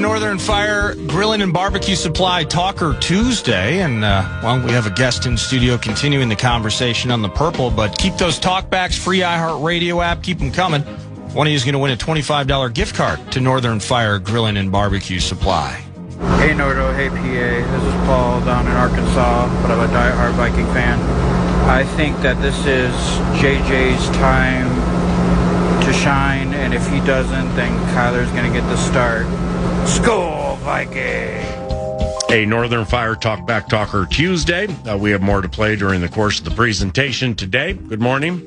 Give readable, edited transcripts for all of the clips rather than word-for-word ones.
Northern Fire Grilling and Barbecue Supply Talker Tuesday, and we have a guest in studio continuing the conversation on the purple, but keep those talkbacks, free iHeartRadio app, keep them coming. One of you is going to win a $25 gift card to Northern Fire Grilling and Barbecue Supply. Hey Nordo, hey PA, this is Paul down in Arkansas, but I'm a diehard Viking fan. I think that this is JJ's time to shine, and if he doesn't, then Kyler's going to get the start. Skol, Viking! A Northern Fire Talkback Talker Tuesday. We have more to play during the course of the presentation today. Good morning.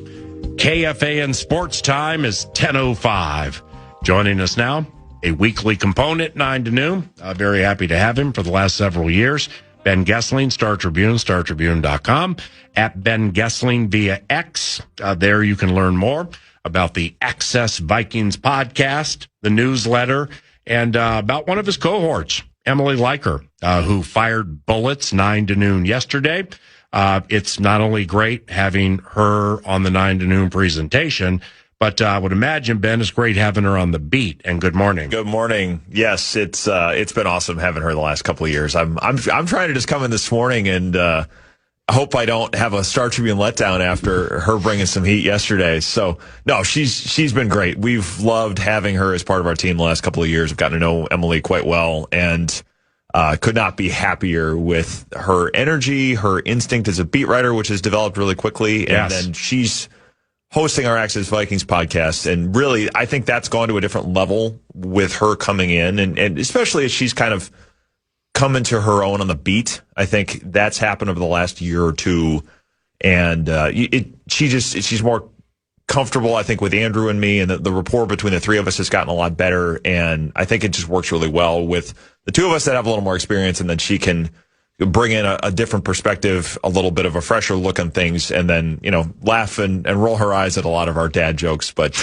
KFAN Sports Time is 10:05. Joining us now, a weekly component, 9 to noon. Very happy to have him for the last several years. Ben Goessling, Star Tribune, StarTribune.com. At Ben Goessling via X. There you can learn more about the Access Vikings podcast, the newsletter, and about one of his cohorts, Emily Liker, who fired bullets 9 to noon yesterday. It's not only great having her on the 9 to noon presentation, but I would imagine, Ben, it's great having her on the beat. And good morning. Good morning. Yes, it's been awesome having her the last couple of years. I'm trying to just come in this morning and I hope I don't have a Star Tribune letdown after her bringing some heat yesterday. So, no, she's been great. We've loved having her as part of our team the last couple of years. We've gotten to know Emily quite well, and could not be happier with her energy, her instinct as a beat writer, which has developed really quickly. Yes. And then she's hosting our Access Vikings podcast. And really, I think that's gone to a different level with her coming in, and especially as she's kind of come into her own on the beat. I think that's happened over the last year or two, and she's more comfortable, I think, with Andrew and me, and the rapport between the three of us has gotten a lot better, and I think it just works really well with the two of us that have a little more experience, and then she can bring in a different perspective, a little bit of a fresher look on things, and then, laugh and roll her eyes at a lot of our dad jokes. But,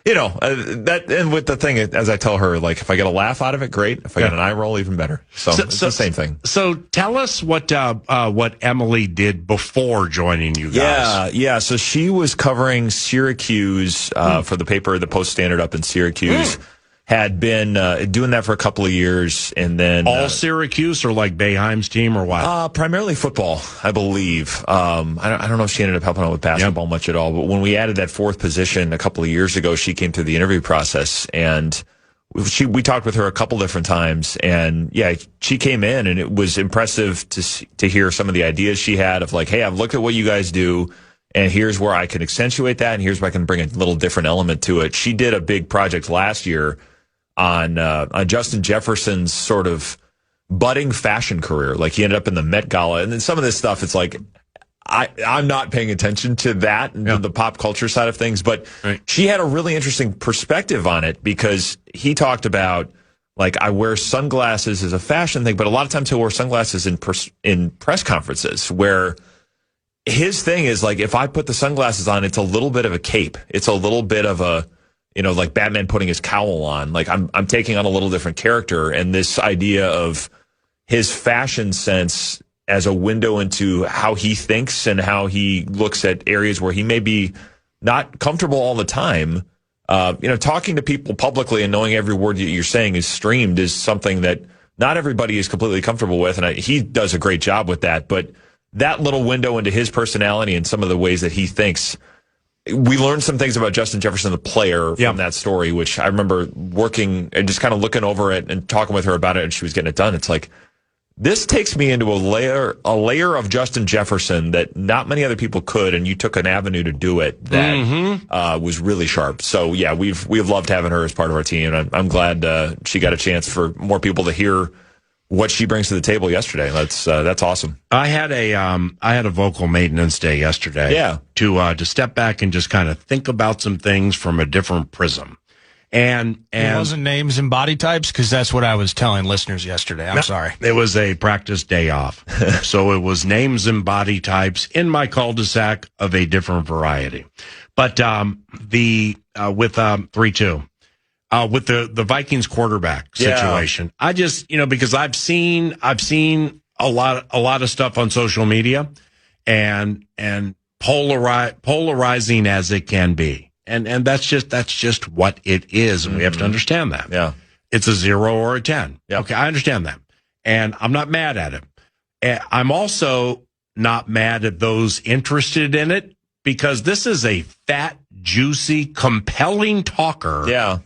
that, and with the thing, as I tell her, like, if I get a laugh out of it, great. If I get an eye roll, even better. So it's the same thing. So tell us what Emily did before joining you guys. Yeah. So she was covering Syracuse, for the paper, the Post-Standard up in Syracuse. Had been doing that for a couple of years, and then all Syracuse or like Boeheim's team or what? Primarily football, I believe. I don't know if she ended up helping out with basketball much at all. But when we added that fourth position a couple of years ago, she came through the interview process, and we talked with her a couple different times. And yeah, she came in, and it was impressive to hear some of the ideas she had of like, hey, I've looked at what you guys do, and here's where I can accentuate that, and here's where I can bring a little different element to it. She did a big project last year on Justin Jefferson's sort of budding fashion career. Like, he ended up in the Met Gala, and then some of this stuff, it's like, I'm not paying attention to that and the pop culture side of things, but she had a really interesting perspective on it, because he talked about, like, I wear sunglasses as a fashion thing, but a lot of times he'll wear sunglasses in press conferences, where his thing is, like, if I put the sunglasses on, it's a little bit of a cape. It's a little bit of a, like Batman putting his cowl on. Like, I'm taking on a little different character, and this idea of his fashion sense as a window into how he thinks and how he looks at areas where he may be not comfortable all the time. Talking to people publicly and knowing every word that you're saying is streamed is something that not everybody is completely comfortable with, and he does a great job with that. But that little window into his personality and some of the ways that he thinks, we learned some things about Justin Jefferson, the player, from that story, which I remember working and just kind of looking over it and talking with her about it, and she was getting it done. It's like, this takes me into a layer of Justin Jefferson that not many other people could, and you took an avenue to do it that was really sharp. So yeah, we've loved having her as part of our team, and I'm glad she got a chance for more people to hear what she brings to the table yesterday. That's awesome. I had a vocal maintenance day yesterday. Yeah. To step back and just kind of think about some things from a different prism. And it wasn't names and body types, because that's what I was telling listeners yesterday. I'm sorry. It was a practice day off. So it was names and body types in my cul-de-sac of a different variety. But with 3-2. With the Vikings quarterback situation, I just, because I've seen a lot of stuff on social media, and polarizing as it can be, and that's just what it is, and we have to understand that. Yeah. it's a 0 or a 10. Yep. Okay, I understand that. And I'm not mad at it. I'm also not mad at those interested in it because this is a fat, juicy, compelling talker. Yeah.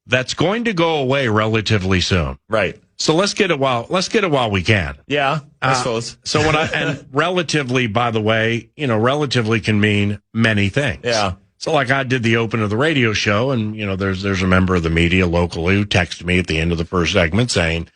That's going to go away relatively soon. Right. So let's get it while we can. Yeah, I suppose. So and relatively, by the way, relatively can mean many things. Yeah. So like I did the open of the radio show, and there's a member of the media locally who texted me at the end of the first segment saying,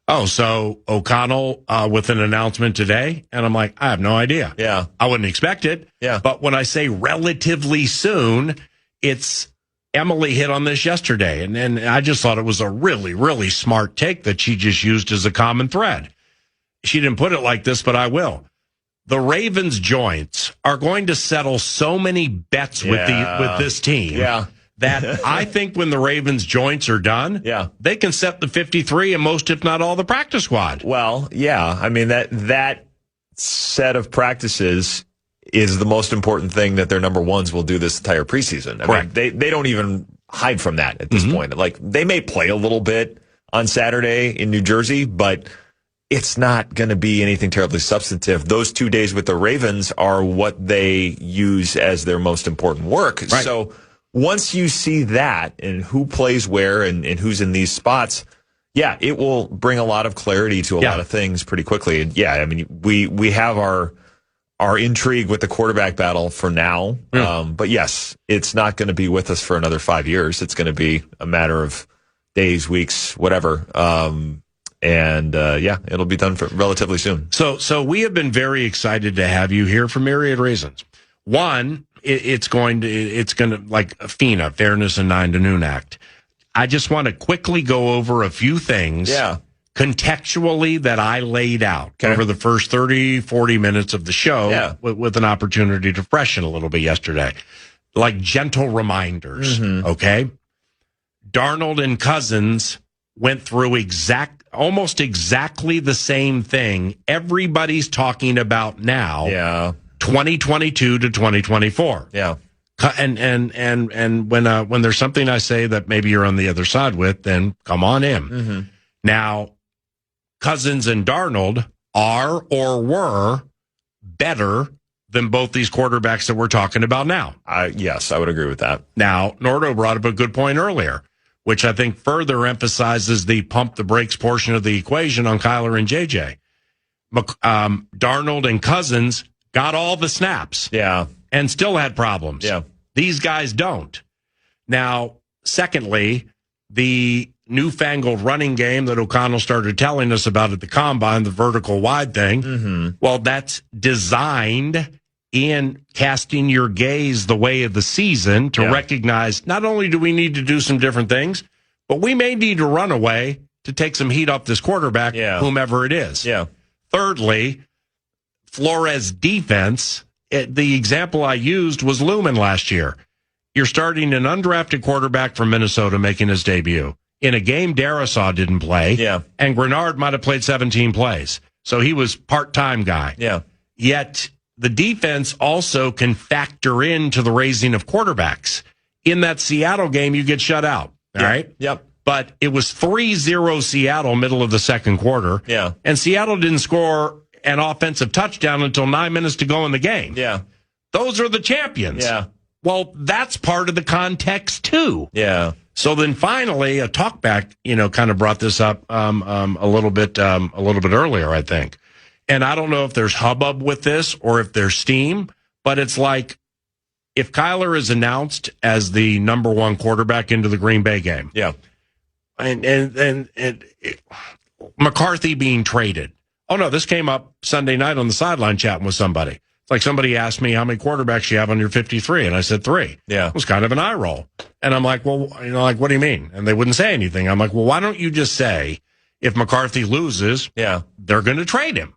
"Oh, so O'Connell with an announcement today?" And I'm like, I have no idea. Yeah. I wouldn't expect it. Yeah. But when I say relatively soon, it's Emily hit on this yesterday, and I just thought it was a really, really smart take that she just used as a common thread. She didn't put it like this, but I will. The Ravens joints are going to settle so many bets with this team that I think when the Ravens joints are done, they can set the 53 and most, if not all, the practice squad. Well, yeah. I mean, that set of practices is the most important thing that their number ones will do this entire preseason. I mean, they don't even hide from that at this point. Like, they may play a little bit on Saturday in New Jersey, but it's not going to be anything terribly substantive. Those 2 days with the Ravens are what they use as their most important work. Right. So once you see that and who plays where and who's in these spots, it will bring a lot of clarity to a lot of things pretty quickly. And I mean, we have our intrigue with the quarterback battle for now. But yes, it's not going to be with us for another 5 years. It's going to be a matter of days, weeks, whatever. It'll be done for relatively soon. So we have been very excited to have you here for myriad reasons. One, it's going to like FINA, Fairness and 9 to Noon Act. I just want to quickly go over a few things contextually that I laid out over the first 30, 40 minutes of the show with an opportunity to freshen a little bit yesterday. Like gentle reminders, okay? Darnold and Cousins went through almost exactly the same thing everybody's talking about now. 2022 to 2024. Yeah. And when there's something I say that maybe you're on the other side with, then come on in. Now, Cousins and Darnold are or were better than both these quarterbacks that we're talking about now. Yes, I would agree with that. Now, Nordo brought up a good point earlier, which I think further emphasizes the pump the brakes portion of the equation on Kyler and JJ. Darnold and Cousins got all the snaps. And still had problems. These guys don't. Now, secondly, the newfangled running game that O'Connell started telling us about at the Combine, the vertical wide thing, well, that's designed in casting your gaze the way of the season to recognize not only do we need to do some different things, but we may need to run away to take some heat off this quarterback, whomever it is. Thirdly, Flores' defense, the example I used was Lumen last year. You're starting an undrafted quarterback from Minnesota making his debut. In a game Darisaw didn't play, and Grenard might have played 17 plays. So he was part-time guy. Yet the defense also can factor into the raising of quarterbacks. In that Seattle game, you get shut out. All right? But it was 3-0 Seattle middle of the second quarter. And Seattle didn't score an offensive touchdown until 9 minutes to go in the game. Those are the champions. Well, that's part of the context too. So then finally, a talkback, kind of brought this up a little bit earlier, I think. And I don't know if there's hubbub with this or if there's steam, but it's like if Kyler is announced as the number one quarterback into the Green Bay game, and McCarthy being traded. Oh no, this came up Sunday night on the sideline chatting with somebody. It's like somebody asked me how many quarterbacks you have on your 53, and I said 3. It was kind of an eye roll. And I'm like, well, what do you mean? And they wouldn't say anything. I'm like, well, why don't you just say if McCarthy loses, they're going to trade him.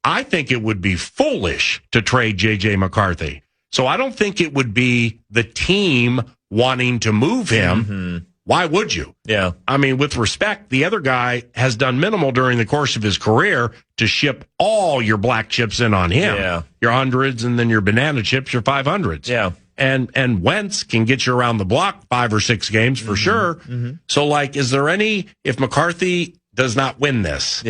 I think it would be foolish to trade J.J. McCarthy. So I don't think it would be the team wanting to move him. Why would you? Yeah. I mean, with respect, the other guy has done minimal during the course of his career to ship all your black chips in on him. Yeah. Your hundreds and then your banana chips, your 500s. Yeah. And Wentz can get you around the block 5 or 6 games for sure. Mm-hmm. So, like, is there any, if McCarthy does not win this,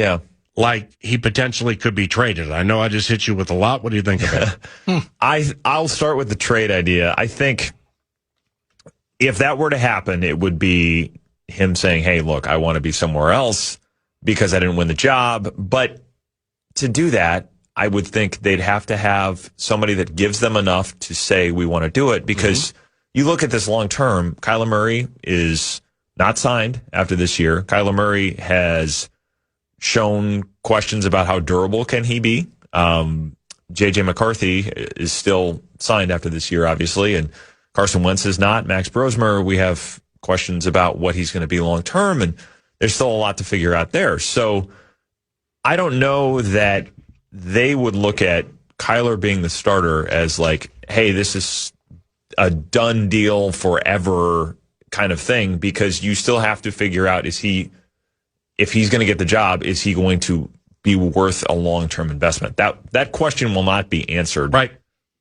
like, he potentially could be traded? I know I just hit you with a lot. What do you think of it? I'll start with the trade idea. I think if that were to happen, it would be him saying, hey, look, I want to be somewhere else because I didn't win the job. But to do that, I would think they'd have to have somebody that gives them enough to say we want to do it, because you look at this long term, Kyler Murray is not signed after this year. Kyler Murray has shown questions about how durable can he be. J.J. McCarthy is still signed after this year, obviously, and Carson Wentz is not. Max Brosmer, we have questions about what he's going to be long term, and there's still a lot to figure out there. So I don't know that they would look at Kyler being the starter as like, hey, this is a done deal forever kind of thing, because you still have to figure out, if he's going to get the job, is he going to be worth a long-term investment? That question will not be answered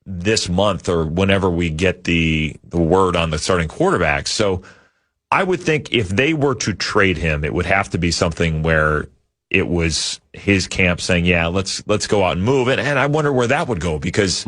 this month or whenever we get the word on the starting quarterback. So I would think if they were to trade him, it would have to be something where it was his camp saying, yeah, let's go out and move. And I wonder where that would go, because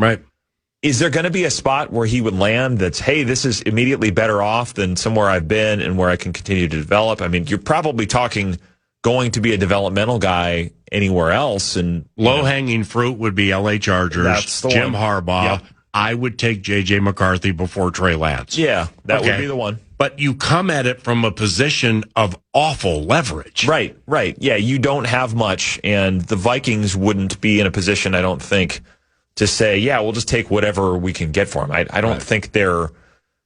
is there going to be a spot where he would land that's, hey, this is immediately better off than somewhere I've been and where I can continue to develop? I mean, you're probably talking going to be a developmental guy anywhere else. And low-hanging fruit would be L.A. Chargers, Jim Harbaugh. Yep. I would take J.J. McCarthy before Trey Lance. Yeah, that would be the one. But you come at it from a position of awful leverage. Right. Yeah, you don't have much, and the Vikings wouldn't be in a position, I don't think, to say, yeah, we'll just take whatever we can get for him. I don't think they're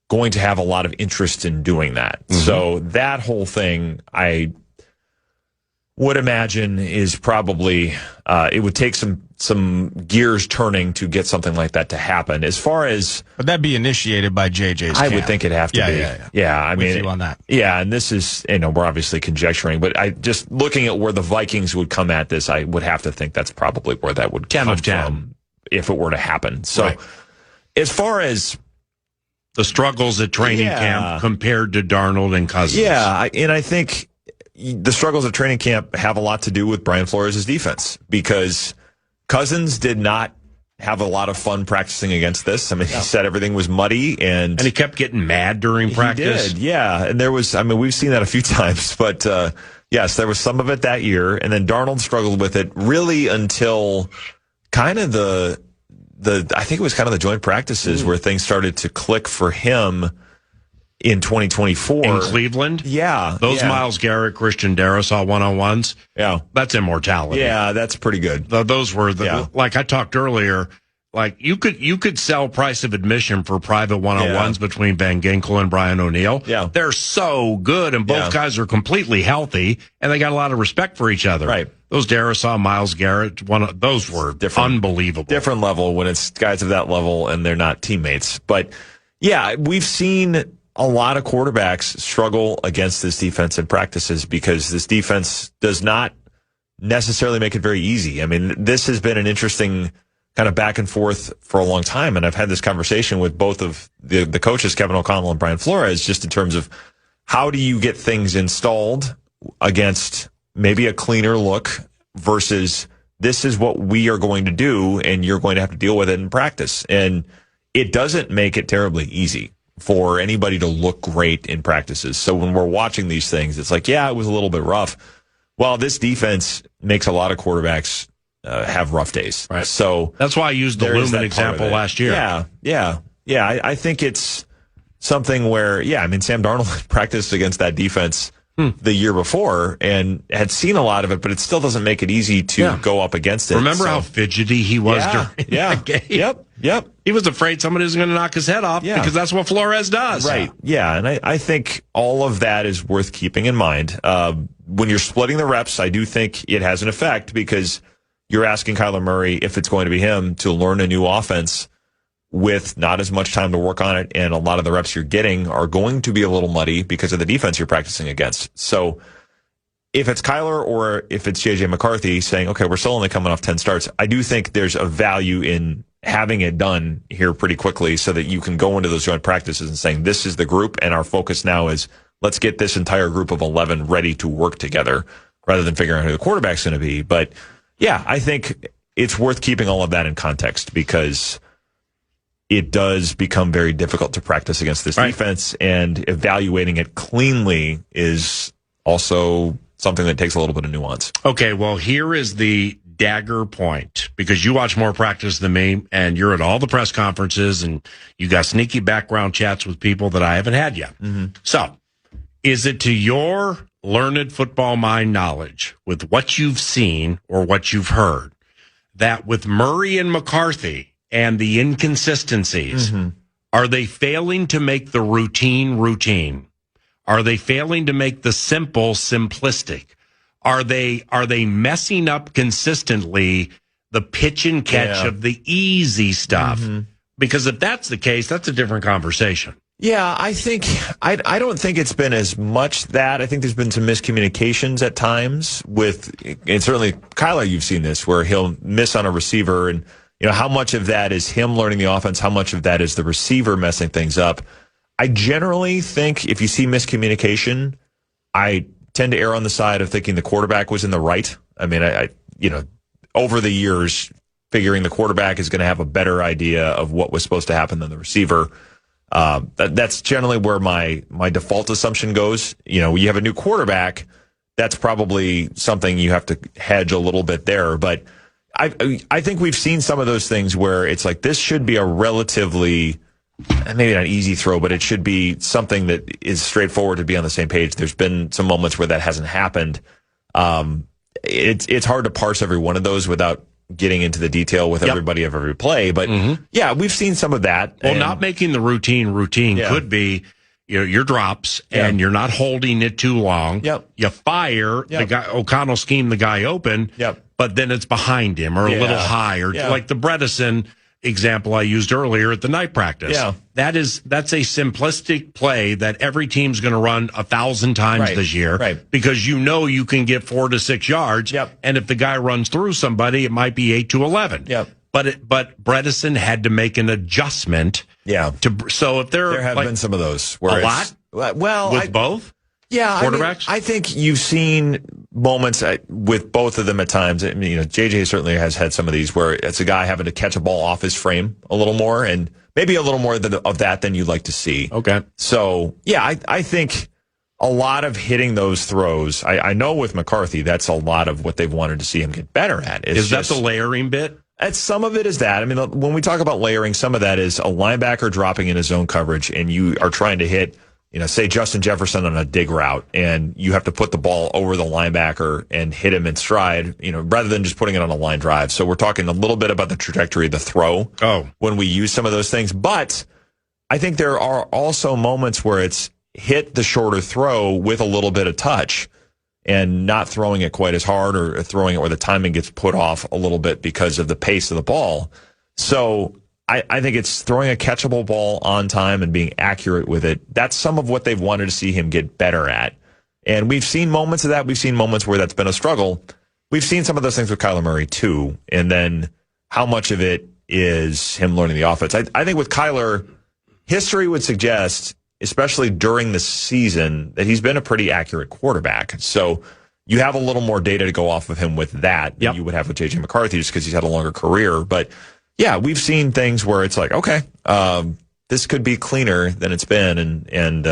going to have a lot of interest in doing that. So that whole thing, I would imagine, is probably it would take some gears turning to get something like that to happen. As far as, but that'd be initiated by JJ's I camp. would think it'd have to be. Yeah, I mean, you on that. Yeah, and this is, we're obviously conjecturing, but I just looking at where the Vikings would come at this, I would have to think that's probably where that would come from if it were to happen. So as far as the struggles at training camp compared to Darnold and Cousins. Yeah, and I think the struggles at training camp have a lot to do with Brian Flores' defense, because Cousins did not have a lot of fun practicing against this. I mean, he said everything was muddy, and he kept getting mad during practice. He did, yeah. And there was, we've seen that a few times, but yes, there was some of it that year. And then Darnold struggled with it really until kind of I think it was kind of the joint practices where things started to click for him in 2024. In Cleveland? Yeah. Those Myles Garrett, Christian Darrisaw one-on-ones? Yeah. That's immortality. Yeah, that's pretty good. Those were like I talked earlier, like you could sell price of admission for private one-on-ones between Van Ginkel and Brian O'Neill. Yeah. They're so good, and both guys are completely healthy, and they got a lot of respect for each other. Right. Those Darrisaw, Myles Garrett, those were unbelievable. Different level when it's guys of that level and they're not teammates. But yeah, we've seen a lot of quarterbacks struggle against this defense in practices, because this defense does not necessarily make it very easy. I mean, this has been an interesting kind of back and forth for a long time, and I've had this conversation with both of the coaches, Kevin O'Connell and Brian Flores, just in terms of how do you get things installed against maybe a cleaner look versus this is what we are going to do, and you're going to have to deal with it in practice. And it doesn't make it terribly easy for anybody to look great in practices. So when we're watching these things, it's like, yeah, it was a little bit rough. Well, this defense makes a lot of quarterbacks have rough days. Right. So that's why I used the Lumen example last year. Yeah. I think it's something where, Sam Darnold practiced against that defense the year before and had seen a lot of it, but it still doesn't make it easy to go up against it. Remember how fidgety he was during that game? Yep. He was afraid somebody was going to knock his head off because that's what Flores does. Right. Yeah. And I think all of that is worth keeping in mind. When you're splitting the reps, I do think it has an effect, because you're asking Kyler Murray, if it's going to be him, to learn a new offense with not as much time to work on it, and a lot of the reps you're getting are going to be a little muddy because of the defense you're practicing against. So if it's Kyler or if it's J.J. McCarthy saying, okay, we're still only coming off 10 starts, I do think there's a value in having it done here pretty quickly so that you can go into those joint practices and saying, this is the group, and our focus now is let's get this entire group of 11 ready to work together rather than figuring out who the quarterback's going to be. But yeah, I think it's worth keeping all of that in context because it does become very difficult to practice against this defense, and evaluating it cleanly is also something that takes a little bit of nuance. Okay, well, here is the dagger point, because you watch more practice than me, and you're at all the press conferences, and you got sneaky background chats with people that I haven't had yet. Mm-hmm. So, is it to your learned football mind knowledge, with what you've seen or what you've heard, that with Murray and McCarthy and the inconsistencies, are they failing to make the routine? Are they failing to make the simple simplistic? Are they messing up consistently the pitch and catch of the easy stuff? Because if that's the case, that's a different conversation. Yeah, I think I don't think it's been as much that. I think there's been some miscommunications at times with, and certainly Kyler, you've seen this, where he'll miss on a receiver, and how much of that is him learning the offense, how much of that is the receiver messing things up. I generally think if you see miscommunication, I tend to err on the side of thinking the quarterback was in the right. I mean, I over the years, figuring the quarterback is going to have a better idea of what was supposed to happen than the receiver. That's generally where my default assumption goes. When you have a new quarterback, that's probably something you have to hedge a little bit there. But I think we've seen some of those things where it's like, this should be a relatively, maybe not easy throw, but it should be something that is straightforward to be on the same page. There's been some moments where that hasn't happened. It's hard to parse every one of those without getting into the detail with everybody of every play. But yeah, we've seen some of that. Well, not making the routine could be, your drops and you're not holding it too long. You fire the guy, O'Connell schemed the guy open, but then it's behind him or a little high, or like the Bredesen example I used earlier at the night practice. That's a simplistic play that every team's going to run 1,000 times this year, because you can get 4 to 6 yards, and if the guy runs through somebody, it might be 8 to 11. But Bredesen had to make an adjustment. So if there have been some of those where both. Yeah, quarterbacks. I think you've seen moments with both of them at times. I mean, JJ certainly has had some of these where it's a guy having to catch a ball off his frame a little more, and maybe a little more of that than you'd like to see. Okay. So, yeah, I think a lot of hitting those throws, I know with McCarthy, that's a lot of what they've wanted to see him get better at. Is that the layering bit? Some of it is that. I mean, when we talk about layering, some of that is a linebacker dropping in his zone coverage, and you are trying to hit, say Justin Jefferson on a dig route, and you have to put the ball over the linebacker and hit him in stride, rather than just putting it on a line drive. So we're talking a little bit about the trajectory of the throw when we use some of those things. But I think there are also moments where it's hit the shorter throw with a little bit of touch and not throwing it quite as hard, or throwing it where the timing gets put off a little bit because of the pace of the ball. So I think it's throwing a catchable ball on time and being accurate with it. That's some of what they've wanted to see him get better at. And we've seen moments of that. We've seen moments where that's been a struggle. We've seen some of those things with Kyler Murray too. And then how much of it is him learning the offense? I think with Kyler, history would suggest, especially during the season, that he's been a pretty accurate quarterback. So you have a little more data to go off of him with that than you would have with J.J. McCarthy, just because he's had a longer career. But yeah, we've seen things where it's like, okay, this could be cleaner than it's been. And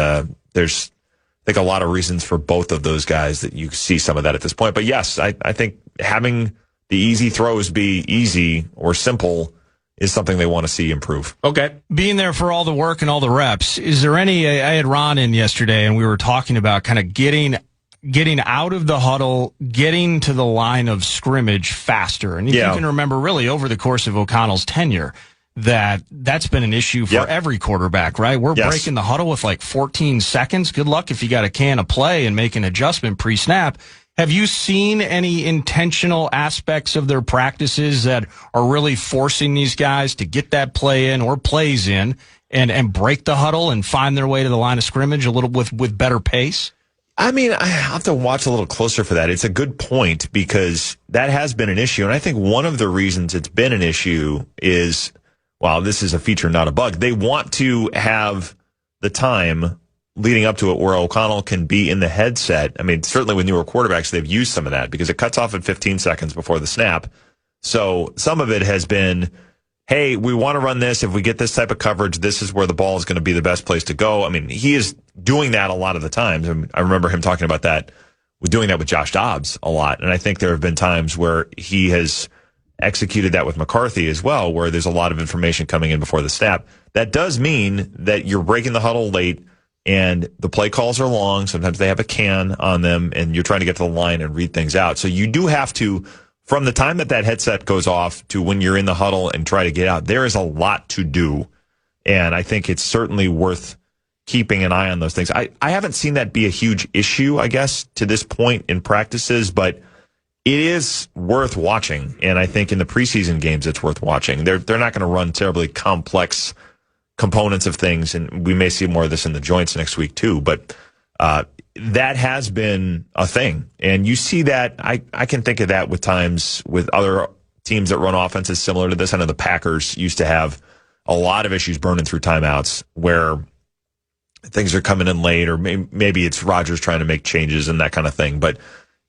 there's, I think, a lot of reasons for both of those guys that you see some of that at this point. But yes, I think having the easy throws be easy or simple is something they want to see improve. Okay. Being there for all the work and all the reps, is there any, I had Ron in yesterday and we were talking about kind of getting out of the huddle, getting to the line of scrimmage faster. And if you can remember, really over the course of O'Connell's tenure, that's been an issue for every quarterback, right? We're breaking the huddle with like 14 seconds. Good luck if you got a can of play and make an adjustment pre-snap. Have you seen any intentional aspects of their practices that are really forcing these guys to get that play in or plays in and break the huddle and find their way to the line of scrimmage a little with better pace? I mean, I have to watch a little closer for that. It's a good point because that has been an issue. And I think one of the reasons it's been an issue is, well, this is a feature, not a bug. They want to have the time leading up to it where O'Connell can be in the headset. I mean, certainly with newer quarterbacks, they've used some of that because it cuts off at 15 seconds before the snap. So some of it has been, hey, we want to run this. If we get this type of coverage, this is where the ball is going to be the best place to go. I mean, he is doing that a lot of the times. I remember him talking about that, doing that with Josh Dobbs a lot. And I think there have been times where he has executed that with McCarthy as well, where there's a lot of information coming in before the snap. That does mean that you're breaking the huddle late and the play calls are long. Sometimes they have a can on them and you're trying to get to the line and read things out. So you do have to, from the time that headset goes off to when you're in the huddle and try to get out, there is a lot to do. And I think it's certainly worth keeping an eye on those things. I haven't seen that be a huge issue, I guess, to this point in practices, but it is worth watching. And I think in the preseason games, it's worth watching. They're not going to run terribly complex components of things. And we may see more of this in the joints next week too, but, that has been a thing. And you see that, I can think of that with times with other teams that run offenses similar to this. I know the Packers used to have a lot of issues burning through timeouts where things are coming in late, or maybe it's Rodgers trying to make changes and that kind of thing. But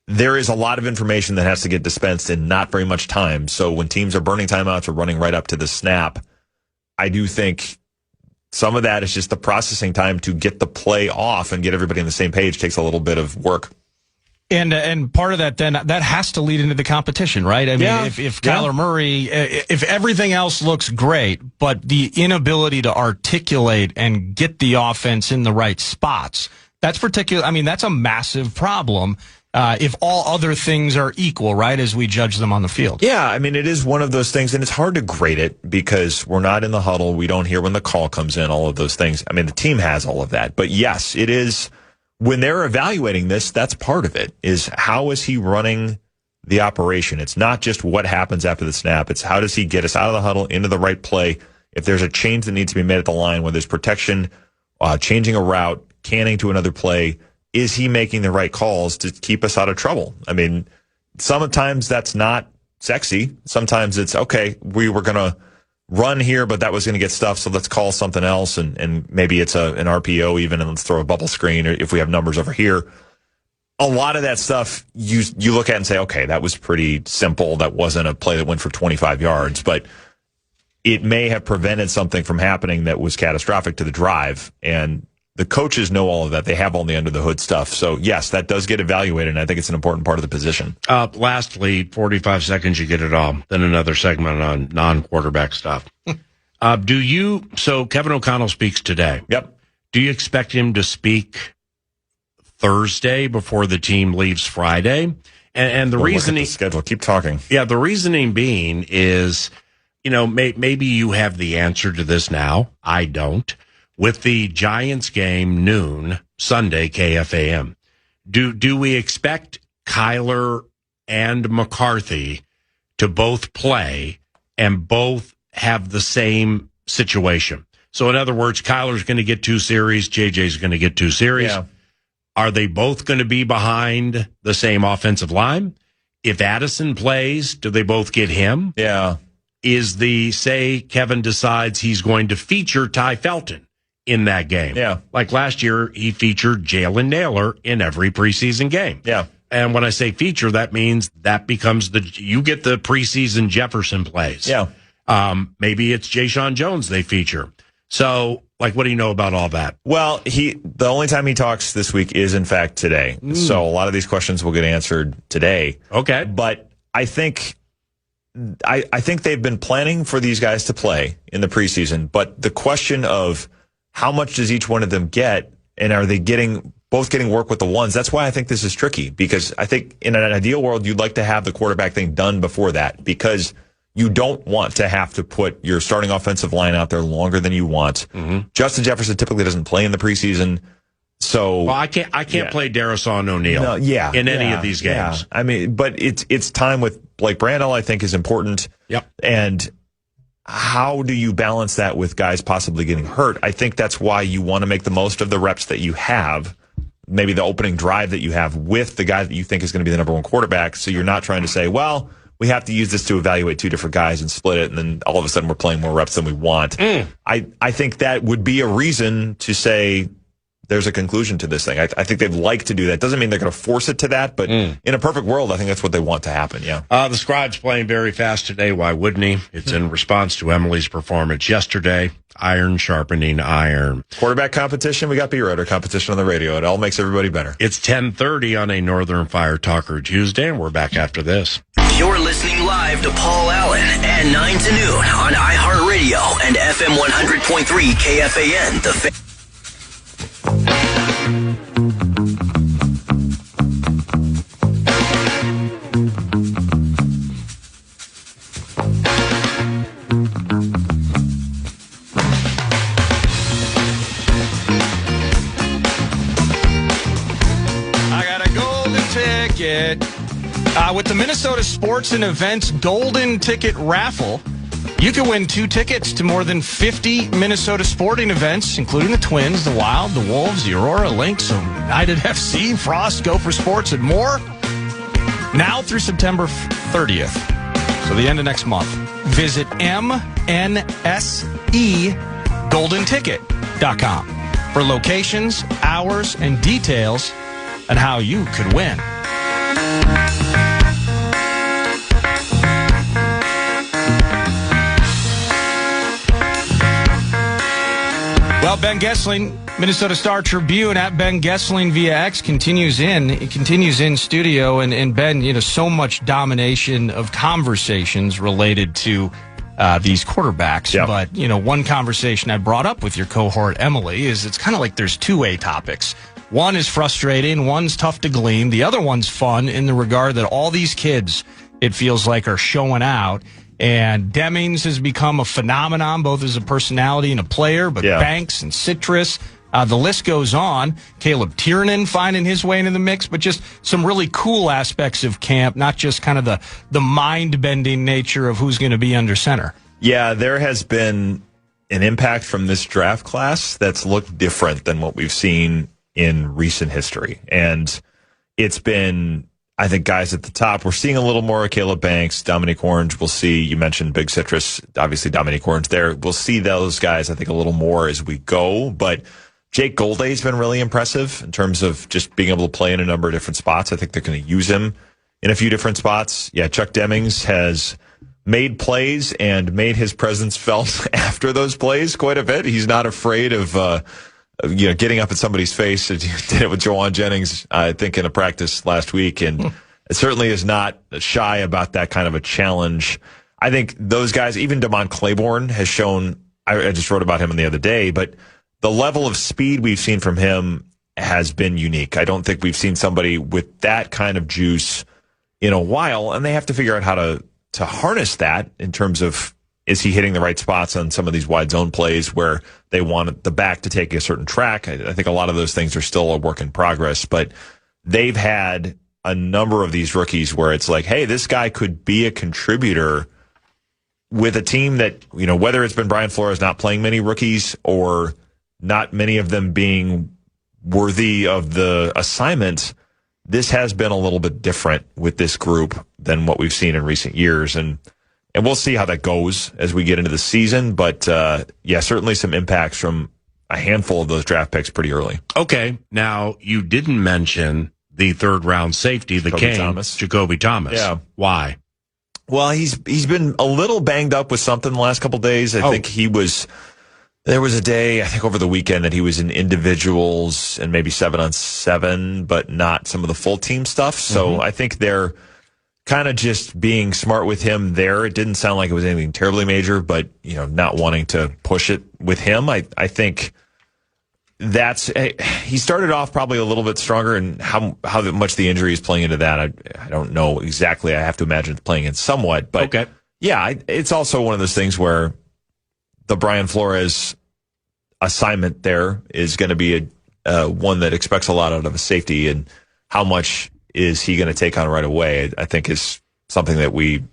there is a lot of information that has to get dispensed in not very much time. So when teams are burning timeouts or running right up to the snap, I do think some of that is just the processing time to get the play off and get everybody on the same page takes a little bit of work. And part of that, then, that has to lead into the competition, right? I mean, if Kyler Murray, if everything else looks great, but the inability to articulate and get the offense in the right spots, that's a massive problem. If all other things are equal, right, as we judge them on the field. Yeah, I mean, it is one of those things, and it's hard to grade it because we're not in the huddle. We don't hear when the call comes in, all of those things. I mean, the team has all of that. But yes, it is, when they're evaluating this, that's part of it, is how is he running the operation? It's not just what happens after the snap. It's how does he get us out of the huddle into the right play? If there's a change that needs to be made at the line, where there's protection, changing a route, canning to another play, is he making the right calls to keep us out of trouble? I mean, sometimes that's not sexy. Sometimes it's, okay, we were going to run here, but that was going to get stuffed, so let's call something else, and maybe it's an RPO even, and let's throw a bubble screen, or if we have numbers over here. A lot of that stuff, you look at and say, okay, that was pretty simple. That wasn't a play that went for 25 yards, but it may have prevented something from happening that was catastrophic to the drive, and the coaches know all of that. They have all the under-the-hood stuff. So, yes, that does get evaluated, and I think it's an important part of the position. Lastly, 45 seconds, you get it all. Then another segment on non-quarterback stuff. So Kevin O'Connell speaks today. Yep. Do you expect him to speak Thursday before the team leaves Friday? And the reasoning... schedule. Keep talking. Yeah, the reasoning being is, maybe you have the answer to this now. I don't. With the Giants game noon, Sunday, KFAN, do we expect Kyler and McCarthy to both play and both have the same situation? So in other words, Kyler's going to get 2 series, JJ's going to get 2 series. Yeah. Are they both going to be behind the same offensive line? If Addison plays, do they both get him? Yeah. Say Kevin decides he's going to feature Ty Felton in that game. Yeah. Like last year, he featured Jalen Naylor in every preseason game. Yeah. And when I say feature, that means that becomes you get the preseason Jefferson plays. Yeah. Maybe it's Jayshon Jones they feature. So, what do you know about all that? Well, the only time he talks this week is, in fact, today. So a lot of these questions will get answered today. Okay. But I think they've been planning for these guys to play in the preseason. But the question of how much does each one of them get, and are they both getting work with the ones? That's why I think this is tricky, because I think in an ideal world, you'd like to have the quarterback thing done before that, because you don't want to have to put your starting offensive line out there longer than you want. Mm-hmm. Justin Jefferson typically doesn't play in the preseason, So I can't play Darisaw O'Neal in any of these games. Yeah. I mean, but it's time with Blake Brandel, I think, is important. Yep. And how do you balance that with guys possibly getting hurt? I think that's why you want to make the most of the reps that you have, maybe the opening drive that you have with the guy that you think is going to be the number one quarterback. So you're not trying to say, well, we have to use this to evaluate two different guys and split it, and then all of a sudden we're playing more reps than we want. I think that would be a reason to say there's a conclusion to this thing. I think they'd like to do that. Doesn't mean they're going to force it to that, but in a perfect world, I think that's what they want to happen, yeah. The Scribe's playing very fast today. Why wouldn't he? It's in response to Emily's performance yesterday. Iron sharpening iron. Quarterback competition, we got B-Rider competition on the radio. It all makes everybody better. It's 10:30 on a Northern Fire Talker Tuesday, and we're back after this. You're listening live to Paul Allen at 9 to noon on iHeartRadio and FM 100.3 KFAN. I got a golden ticket. With the Minnesota Sports and Events Golden Ticket Raffle, you can win 2 tickets to more than 50 Minnesota sporting events, including the Twins, the Wild, the Wolves, the Aurora Lynx, United FC, Frost, Gopher Sports, and more. Now through September 30th, so the end of next month. Visit mnsegolden.com for locations, hours, and details on how you could win. Well, Ben Goessling, Minnesota Star Tribune at Ben Goessling via X continues in studio, and Ben, so much domination of conversations related to these quarterbacks. Yep. But, one conversation I brought up with your cohort, Emily, is it's kind of like there's two-way topics. One is frustrating, one's tough to glean. The other one's fun in the regard that all these kids, it feels like, are showing out. And Demings has become a phenomenon, both as a personality and a player, but Banks and Citrus, the list goes on. Caleb Tiernan finding his way into the mix, but just some really cool aspects of camp, not just kind of the mind-bending nature of who's going to be under center. Yeah, there has been an impact from this draft class that's looked different than what we've seen in recent history. And it's been, I think, guys at the top. We're seeing a little more of Caleb Banks, Dominique Orange. We'll see, you mentioned Big Citrus, obviously Dominique Orange there. We'll see those guys, I think, a little more as we go. But Jake Golday's been really impressive in terms of just being able to play in a number of different spots. I think they're going to use him in a few different spots. Yeah, Chuck Demings has made plays and made his presence felt after those plays quite a bit. He's not afraid of getting up in somebody's face. He did it with Jawan Jennings, I think, in a practice last week, and it certainly is not shy about that kind of a challenge. I think those guys, even Damon Claiborne has shown, I just wrote about him the other day, but the level of speed we've seen from him has been unique. I don't think we've seen somebody with that kind of juice in a while, and they have to figure out how to harness that in terms of, is he hitting the right spots on some of these wide zone plays where they want the back to take a certain track? I think a lot of those things are still a work in progress, but they've had a number of these rookies where it's like, hey, this guy could be a contributor with a team that, whether it's been Brian Flores not playing many rookies or not many of them being worthy of the assignment, this has been a little bit different with this group than what we've seen in recent years. And we'll see how that goes as we get into the season. But, certainly some impacts from a handful of those draft picks pretty early. Okay. Now, you didn't mention the third-round safety, Jacoby Thomas. Yeah. Why? Well, he's been a little banged up with something the last couple of days. I think there was a day, I think over the weekend, that he was in individuals and maybe 7-on-7, but not some of the full team stuff. So I think they're kind of just being smart with him there. It didn't sound like it was anything terribly major, but, not wanting to push it with him. I think he started off probably a little bit stronger, and how much the injury is playing into that, I don't know exactly. I have to imagine it's playing in somewhat, but okay. It's also one of those things where the Brian Flores assignment there is going to be one that expects a lot out of a safety, and how much is he going to take on right away, I think is something that we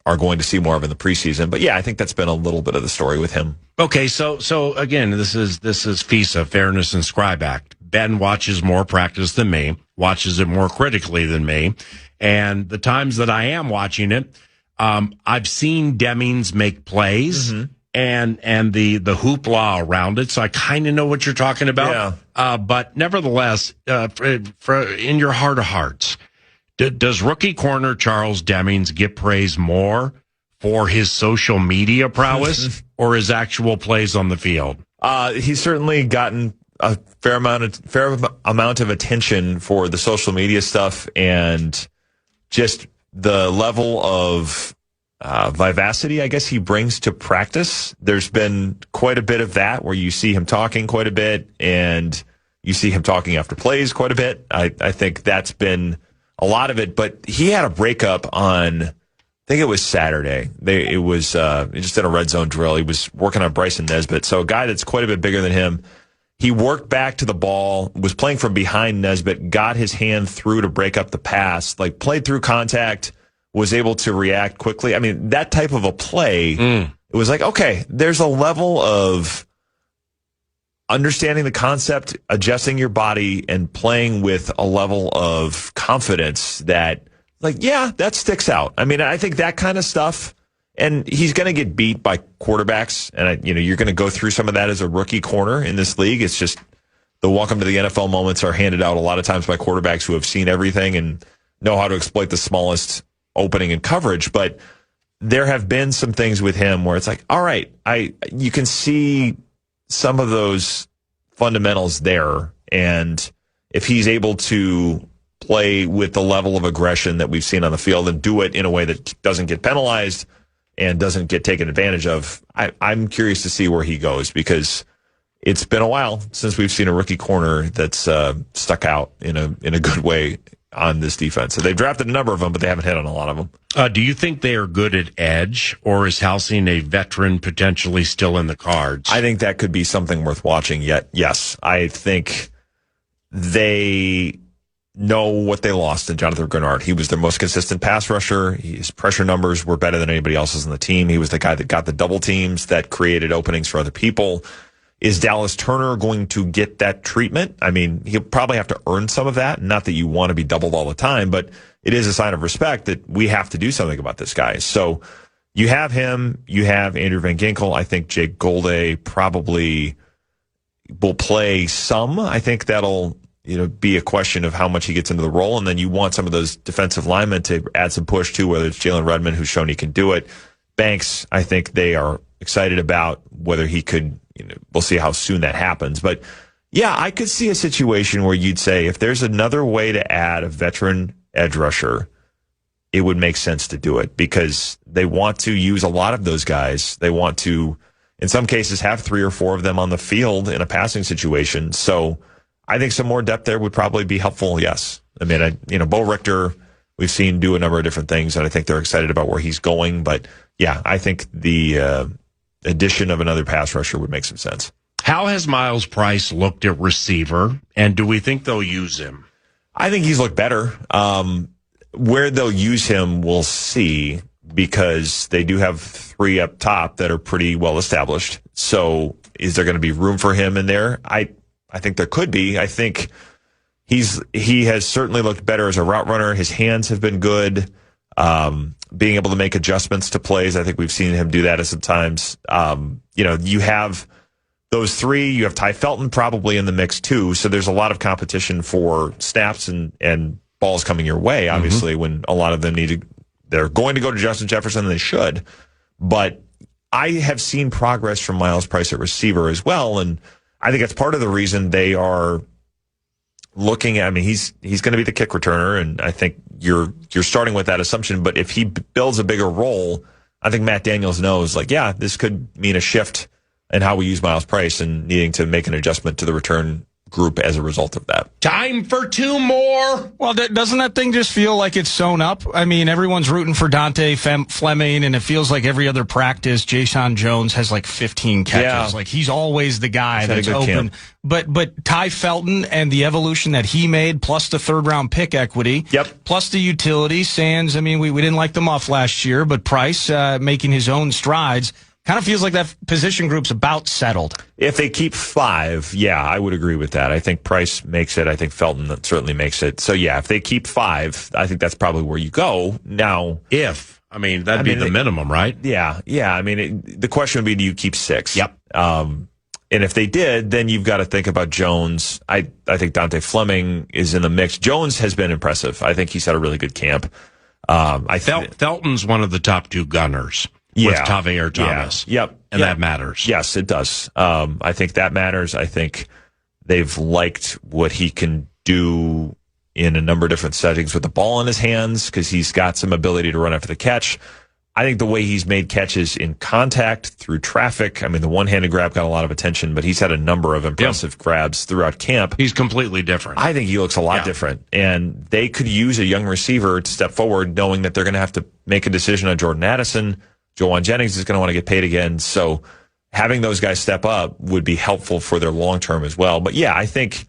are going to see more of in the preseason. But yeah, I think that's been a little bit of the story with him. Okay, so again, this is FISA, Fairness and Scribe Act. Ben watches more practice than me, watches it more critically than me, and the times that I am watching it, I've seen Demings make plays. Mm-hmm. And the hoopla around it, so I kind of know what you're talking about. Yeah. But nevertheless, in your heart of hearts, does rookie corner Charles Demings get praised more for his social media prowess or his actual plays on the field? He's certainly gotten a fair amount of attention for the social media stuff and just the level of vivacity, I guess, he brings to practice. There's been quite a bit of that where you see him talking quite a bit and you see him talking after plays quite a bit. I think that's been a lot of it, but he had a breakup on, I think it was Saturday. It was just in a red zone drill. He was working on Bryson Nesbitt. So a guy that's quite a bit bigger than him. He worked back to the ball, was playing from behind Nesbitt, got his hand through to break up the pass, like played through contact, was able to react quickly. I mean, that type of a play, it was like, okay, there's a level of understanding the concept, adjusting your body, and playing with a level of confidence that, like, yeah, that sticks out. I mean, I think that kind of stuff, and he's going to get beat by quarterbacks, and you're going to go through some of that as a rookie corner in this league. It's just the welcome to the NFL moments are handed out a lot of times by quarterbacks who have seen everything and know how to exploit the smallest opening and coverage. But there have been some things with him where it's like, all right, you can see some of those fundamentals there, and if he's able to play with the level of aggression that we've seen on the field and do it in a way that doesn't get penalized and doesn't get taken advantage of, I'm curious to see where he goes, because it's been a while since we've seen a rookie corner that's stuck out in a good way on this defense. So they've drafted a number of them, but they haven't hit on a lot of them. Do you think they are good at edge, or is Helsing a veteran potentially still in the cards? I think that could be something worth watching yet. Yes, I think they know what they lost in Jonathan Grenard. He was their most consistent pass rusher. His pressure numbers were better than anybody else's on the team. He was the guy that got the double teams, that created openings for other people. Is Dallas Turner going to get that treatment? I mean, he'll probably have to earn some of that. Not that you want to be doubled all the time, but it is a sign of respect that we have to do something about this guy. So you have him, you have Andrew Van Ginkel. I think Jake Golday probably will play some. I think that'll be a question of how much he gets into the role. And then you want some of those defensive linemen to add some push too, whether it's Jalen Redmond, who's shown he can do it. Banks, I think they are excited about whether he could. We'll see how soon that happens. But yeah, I could see a situation where you'd say if there's another way to add a veteran edge rusher, it would make sense to do it, because they want to use a lot of those guys. They want to, in some cases, have 3 or 4 of them on the field in a passing situation. So I think some more depth there would probably be helpful. Yes. I mean, Bo Richter, we've seen do a number of different things, and I think they're excited about where he's going. But yeah, I think the addition of another pass rusher would make some sense. How has Miles Price looked at receiver, and do we think they'll use him? I think he's looked better. Where they'll use him, we'll see, because they do have 3 up top that are pretty well established. So is there going to be room for him in there? I think there could be. I think he has certainly looked better as a route runner. His hands have been good. Being able to make adjustments to plays, I think we've seen him do that at some times. You have those 3. You have Ty Felton probably in the mix too. So there's a lot of competition for snaps and balls coming your way. Obviously, when a lot of them they're going to go to Justin Jefferson, and they should. But I have seen progress from Miles Price at receiver as well, and I think that's part of the reason they are looking at. I mean, he's going to be the kick returner, and I think you're starting with that assumption. But if he builds a bigger role, I think Matt Daniels knows, like, yeah, this could mean a shift in how we use Miles Price and needing to make an adjustment to the return group as a result of that. Time for two more. Well, doesn't that thing just feel like it's sewn up? I mean, everyone's rooting for Dante Fleming, and it feels like every other practice, Jason Jones has like 15 catches. Yeah. Like he's always the guy that's open. Camp. But Ty Felton and the evolution that he made, plus the third-round pick equity, plus the utility, Sands, I mean, we didn't like them off last year, but Price making his own strides. Kind of feels like that position group's about settled. If they keep 5, yeah, I would agree with that. I think Price makes it. I think Felton certainly makes it. So, yeah, if they keep 5, I think that's probably where you go. Now, that'd be the minimum, right? Yeah. I mean, the question would be, do you keep 6? Yep. And if they did, then you've got to think about Jones. I think Dante Fleming is in the mix. Jones has been impressive. I think he's had a really good camp. Felton's one of the top 2 gunners. With Taveir Thomas. That matters. Yes, it does. I think that matters. I think they've liked what he can do in a number of different settings with the ball in his hands because he's got some ability to run after the catch. I think the way he's made catches in contact through traffic, I mean, the one-handed grab got a lot of attention, but he's had a number of impressive grabs throughout camp. He's completely different. I think he looks a lot different. And they could use a young receiver to step forward knowing that they're going to have to make a decision on Jordan Addison. Joanne Jennings is going to want to get paid again. So having those guys step up would be helpful for their long term as well. But yeah, I think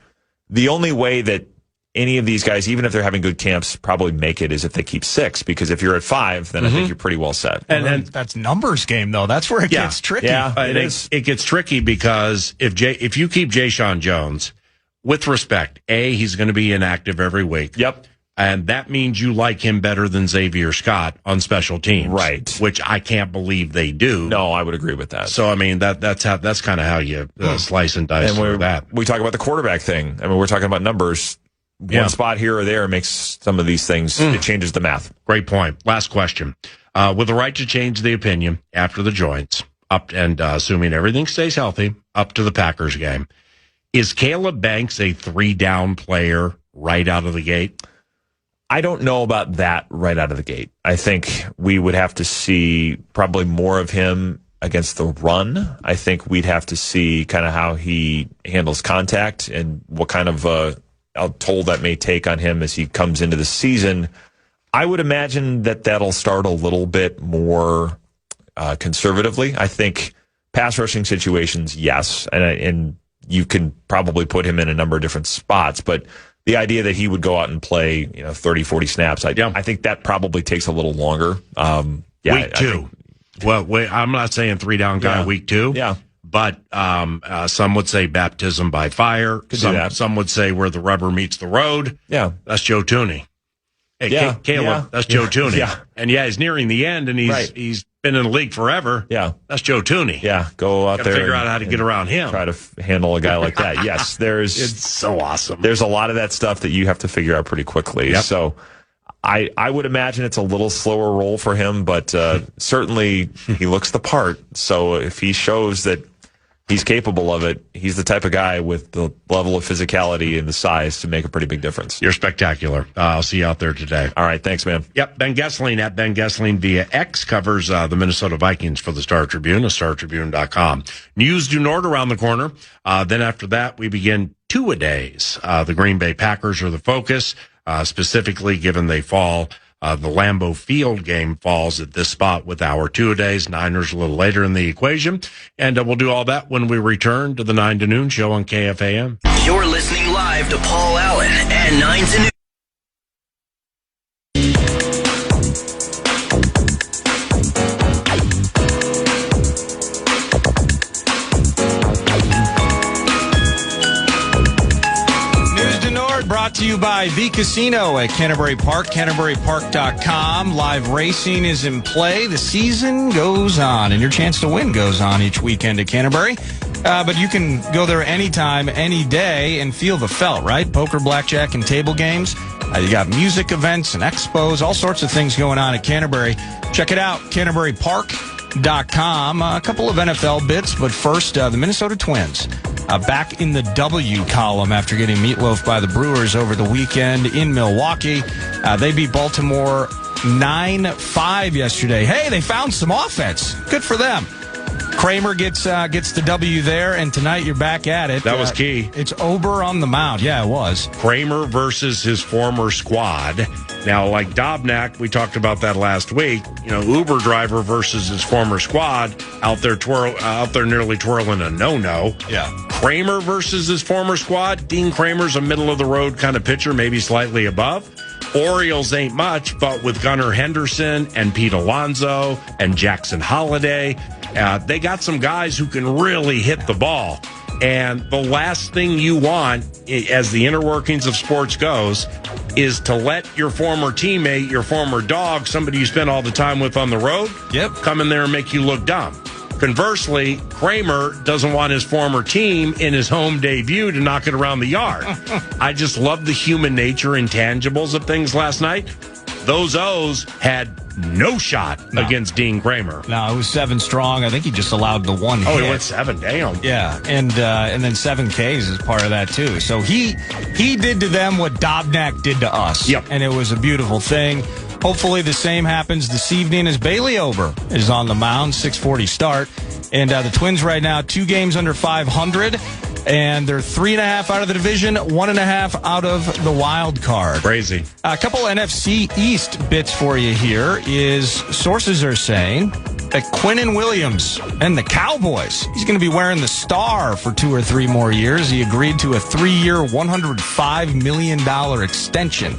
the only way that any of these guys, even if they're having good camps, probably make it is if they keep 6. Because if you're at 5, then I think you're pretty well set. And that's numbers game, though. That's where it gets tricky. Yeah, it is. It gets tricky because if you keep Jason Jones, with respect, he's going to be inactive every week. Yep. And that means you like him better than Xavier Scott on special teams. Right. Which I can't believe they do. No, I would agree with that. So, I mean, that's kind of how you slice and dice with that. We talk about the quarterback thing. I mean, we're talking about numbers. One spot here or there makes some of these things, it changes the math. Great point. Last question. With the right to change the opinion after the joints, assuming everything stays healthy, up to the Packers game, is Caleb Banks a 3-down player right out of the gate? I don't know about that right out of the gate. I think we would have to see probably more of him against the run. I think we'd have to see kind of how he handles contact and what kind of toll that may take on him as he comes into the season. I would imagine that that'll start a little bit more conservatively. I think pass rushing situations, yes, and you can probably put him in a number of different spots, but the idea that he would go out and play, 30, 40 snaps, I think that probably takes a little longer. Week 2. I'm not saying 3-down guy week 2. Yeah. But some would say baptism by fire. Some would say where the rubber meets the road. Yeah. That's Joe Tooney. Hey, Caleb, that's Joe Tooney. Yeah. And he's nearing the end, and he's been in the league forever. Yeah. That's Joe Tooney. Yeah, go out there. Figure out how to get around him. Try to handle a guy like that. Yes, it's so awesome. There's a lot of that stuff that you have to figure out pretty quickly. Yep. So I would imagine it's a little slower roll for him, but certainly he looks the part. So if he shows that he's capable of it, he's the type of guy with the level of physicality and the size to make a pretty big difference. You're spectacular. I'll see you out there today. All right. Thanks, man. Yep. Ben Goessling at Ben Goessling via X covers the Minnesota Vikings for the Star Tribune, StarTribune.com. News do not around the corner. Then after that, we begin two-a-days. The Green Bay Packers are the focus, specifically given they fall. The Lambeau Field game falls at this spot with our two-a-days. Niners a little later in the equation. And we'll do all that when we return to the 9 to noon show on KFAN. You're listening live to Paul Allen and 9 to noon. Brought to you by The Casino at Canterbury Park, CanterburyPark.com. Live racing is in play. The season goes on, and your chance to win goes on each weekend at Canterbury. But you can go there anytime, any day, and feel the felt, right? Poker, blackjack, and table games. You got music events and expos, all sorts of things going on at Canterbury. Check it out, CanterburyPark.com. A couple of NFL bits, but first, the Minnesota Twins. Back in the W column after getting meatloaf by the Brewers over the weekend in Milwaukee. They beat Baltimore 9-5 yesterday. Hey, they found some offense. Good for them. Kramer gets the W there, and tonight you're back at it. That was key. It's Ober on the mound. Yeah, it was. Kramer versus his former squad. Now, like Dobnak, we talked about that last week. Uber driver versus his former squad out there nearly twirling a no-no. Yeah. Kramer versus his former squad. Dean Kramer's a middle-of-the-road kind of pitcher, maybe slightly above. Orioles ain't much, but with Gunnar Henderson and Pete Alonso and Jackson Holliday, they got some guys who can really hit the ball. And the last thing you want, as the inner workings of sports goes, is to let your former teammate, your former dog, somebody you spend all the time with on the road, come in there and make you look dumb. Conversely, Kramer doesn't want his former team in his home debut to knock it around the yard. I just love the human nature intangibles of things last night. Those O's had no shot against Dean Kramer. No, it was 7 strong. I think he just allowed the one hit. Oh, he went 7. Damn. Yeah, and then 7 Ks is part of that, too. So he did to them what Dobnak did to us. Yep. And it was a beautiful thing. Hopefully the same happens this evening as Bailey Ober is on the mound, 6:40 start. And the Twins right now, 2 games under 500. And they're 3.5 out of the division, 1.5 out of the wild card. Crazy. A couple NFC East bits for you here is sources are saying that Quinnen Williams and the Cowboys, he's going to be wearing the star for 2 or 3 more years. He agreed to a 3-year, $105 million extension.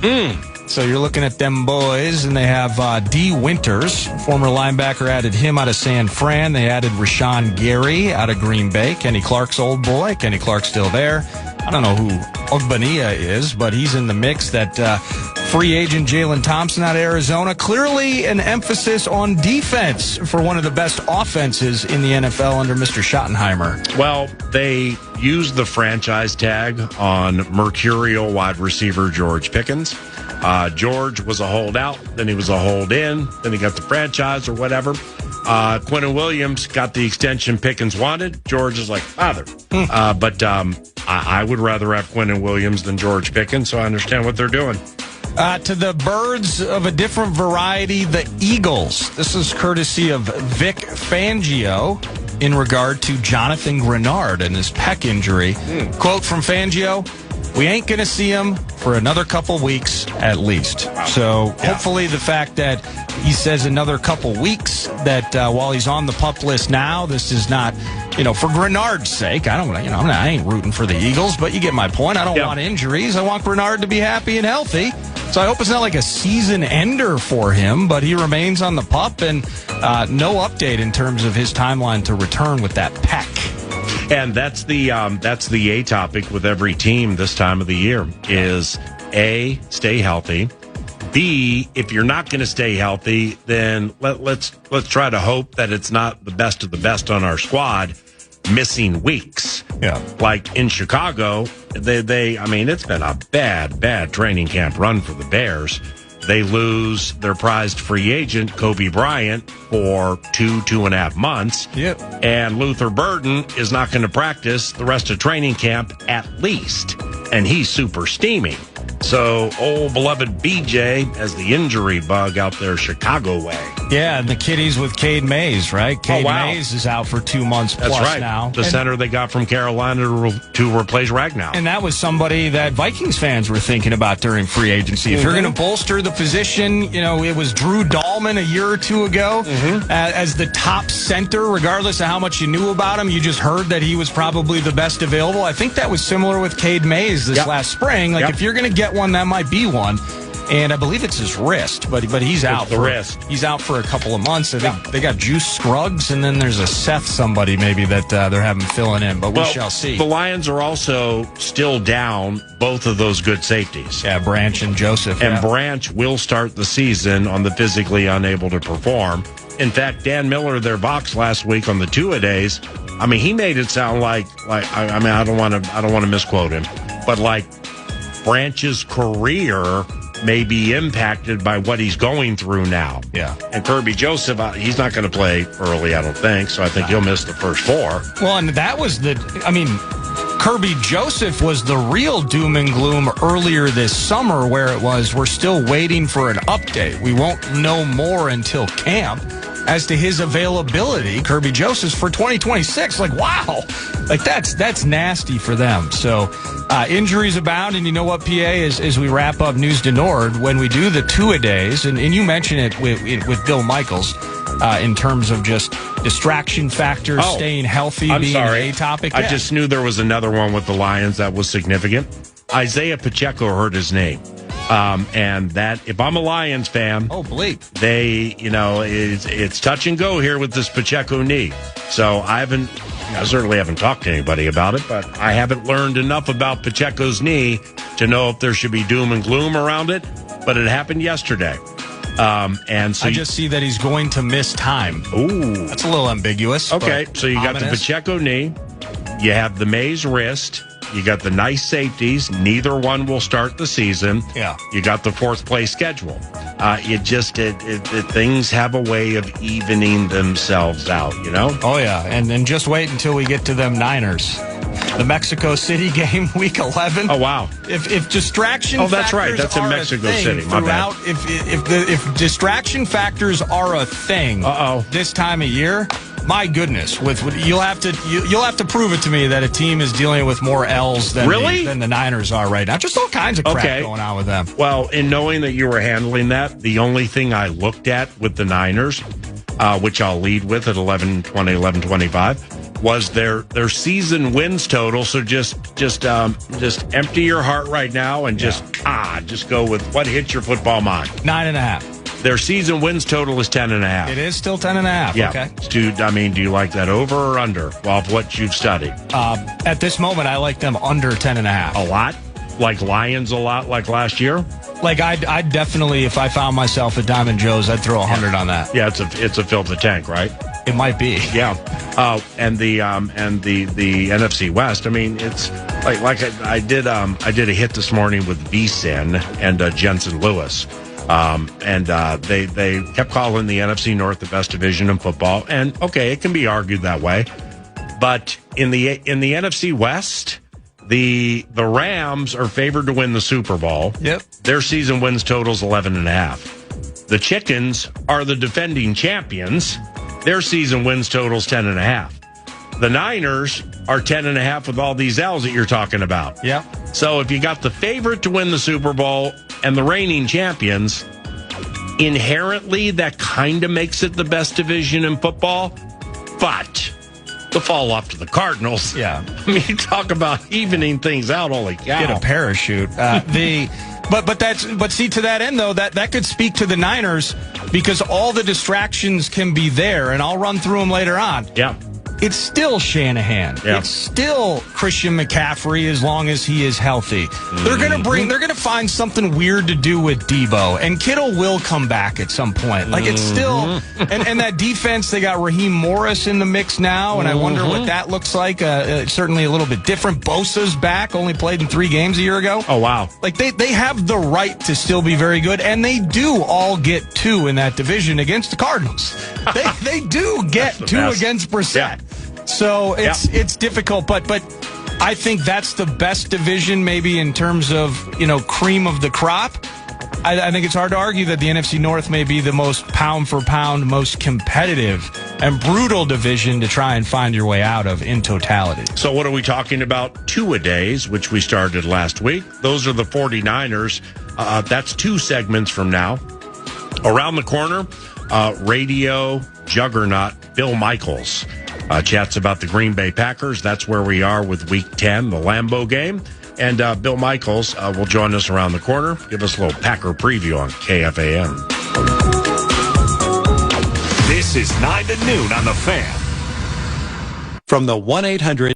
So you're looking at them boys, and they have D. Winters, former linebacker, added him out of San Fran. They added Rashawn Gary out of Green Bay. Kenny Clark's old boy. Kenny Clark's still there. I don't know who Ogbania is, but he's in the mix. That free agent Jalen Thompson out of Arizona. Clearly an emphasis on defense for one of the best offenses in the NFL under Mr. Schottenheimer. Well, they used the franchise tag on mercurial wide receiver George Pickens. George was a holdout, then he was a hold-in, then he got the franchise or whatever. Quinnen Williams got the extension Pickens wanted. George is like, father. But I would rather have Quinnen Williams than George Pickens, so I understand what they're doing. To the birds of a different variety, the Eagles. This is courtesy of Vic Fangio in regard to Jonathan Grenard and his pec injury. Quote from Fangio, "We ain't going to see him for another couple weeks at least." Wow. So hopefully the fact that he says another couple weeks, that while he's on the PUP list now, this is not, for Grenard's sake. I ain't rooting for the Eagles, but you get my point. I don't want injuries. I want Grenard to be happy and healthy. So I hope it's not like a season ender for him, but he remains on the PUP, and no update in terms of his timeline to return with that pec. And that's the A topic with every team this time of the year is A, stay healthy. B, if you're not going to stay healthy, then let's try to hope that it's not the best of the best on our squad missing weeks. Yeah. Like in Chicago, it's been a bad training camp run for the Bears. They lose their prized free agent, Kobe Bryant, for 2.5 months. Yep. And Luther Burden is not going to practice the rest of training camp at least. And he's super steaming. So, old beloved BJ has the injury bug out there Chicago way. Yeah, and the kiddies with Cade Mays, right? Cade Mays is out for 2 months plus now. The center they got from Carolina to replace Ragnow. And that was somebody that Vikings fans were thinking about during free agency. If you're going to bolster the position, it was Drew Dahlman a year or 2 ago as the top center, regardless of how much you knew about him. You just heard that he was probably the best available. I think that was similar with Cade Mays this last spring. If you're going to get one, that might be one. And I believe it's his wrist, but he's out for wrist. He's out for a couple of months. I think they got Juice Scruggs, and then there's a Seth somebody maybe that they're having filling in, but we shall see. The Lions are also still down both of those good safeties. Yeah, Branch and Joseph. And Branch will start the season on the physically unable to perform. In fact, Dan Miller, their box last week on the two-a-days, he made it sound like I don't want to misquote him, but like Branch's career may be impacted by what he's going through now. Yeah. And Kirby Joseph, he's not going to play early, I don't think, so I think he'll miss the first 4. Well, and that was Kirby Joseph was the real doom and gloom earlier this summer, where it was, we're still waiting for an update. We won't know more until camp. as to his availability, Kirby Joseph's, for 2026. Like, wow. Like, that's nasty for them. So, injuries abound, and you know what, PA, as we wrap up News to Nord, when we do the two-a-days, and you mentioned it with Bill Michaels, in terms of just distraction factors, staying healthy, being a topic. I just knew there was another one with the Lions that was significant. Isaiah Pacheco hurt his knee. And that, if I'm a Lions fan, it's touch and go here with this Pacheco knee. So I certainly haven't talked to anybody about it, but I haven't learned enough about Pacheco's knee to know if there should be doom and gloom around it. But it happened yesterday. And so I just see that he's going to miss time. Ooh. That's a little ambiguous. Okay, so you got the Pacheco knee, you have the Mays wrist, you got the nice safeties. Neither one will start the season. Yeah. You got the fourth place schedule. Things have a way of evening themselves out, you know? Oh, yeah. And just wait until we get to them Niners. The Mexico City game, week 11. Oh, wow. If distraction factors that's right. That's in Mexico City. My bad. If distraction factors are a thing this time of year, my goodness, you'll have to prove it to me that a team is dealing with more L's than the Niners are right now. Just all kinds of crap going on with them. Well, in knowing that you were handling that, the only thing I looked at with the Niners, which I'll lead with at 11-20, 11-25, was their season wins total. So just empty your heart right now and just go with what hits your football mind. 9.5. Their season wins total is 10.5. It is still 10.5. Yeah. Okay. Do you like that over or under? Of what you've studied. At this moment, I like them under 10.5. A lot? Like Lions a lot, like last year? Like I'd definitely, if I found myself at Diamond Joe's, I'd throw 100 on that. Yeah, it's a fill the tank, right? It might be. Yeah. And the NFC West. I mean, it's like I did a hit this morning with VSIN and Jensen Lewis. They kept calling the NFC North the best division in football, and okay, it can be argued that way. But in the NFC West, the Rams are favored to win the Super Bowl. Yep. Their season wins totals 11.5. The Chickens are the defending champions. Their season wins totals 10.5. The Niners are 10.5 with all these L's that you're talking about. Yep. So if you got the favorite to win the Super Bowl and the reigning champions, inherently that kind of makes it the best division in football. But the fall off to the Cardinals. Yeah. I mean, talk about evening things out. Holy cow. Get a parachute. But see, to that end, though, that could speak to the Niners because all the distractions can be there, and I'll run through them later on. Yeah. It's still Shanahan. Yeah. It's still Christian McCaffrey as long as he is healthy. They're gonna find something weird to do with Debo, and Kittle will come back at some point. Like it's still, and that defense, they got Raheem Morris in the mix now, and I wonder what that looks like. Certainly a little bit different. Bosa's back, only played in 3 games a year ago. Oh wow! Like they have the right to still be very good, and they do all get 2 in that division against the Cardinals. They do get 2 against Brissett. Yeah. So it's difficult, but I think that's the best division maybe in terms of, cream of the crop. I think it's hard to argue that the NFC North may be the most pound for pound, most competitive and brutal division to try and find your way out of in totality. So what are we talking about? Two-a-days, which we started last week. Those are the 49ers. That's 2 segments from now. Around the corner, radio juggernaut Bill Michaels. Chats about the Green Bay Packers. That's where we are with Week 10, the Lambeau game. And Bill Michaels will join us around the corner, give us a little Packer preview on KFAN. This is 9 to noon on The Fan. From the 1-800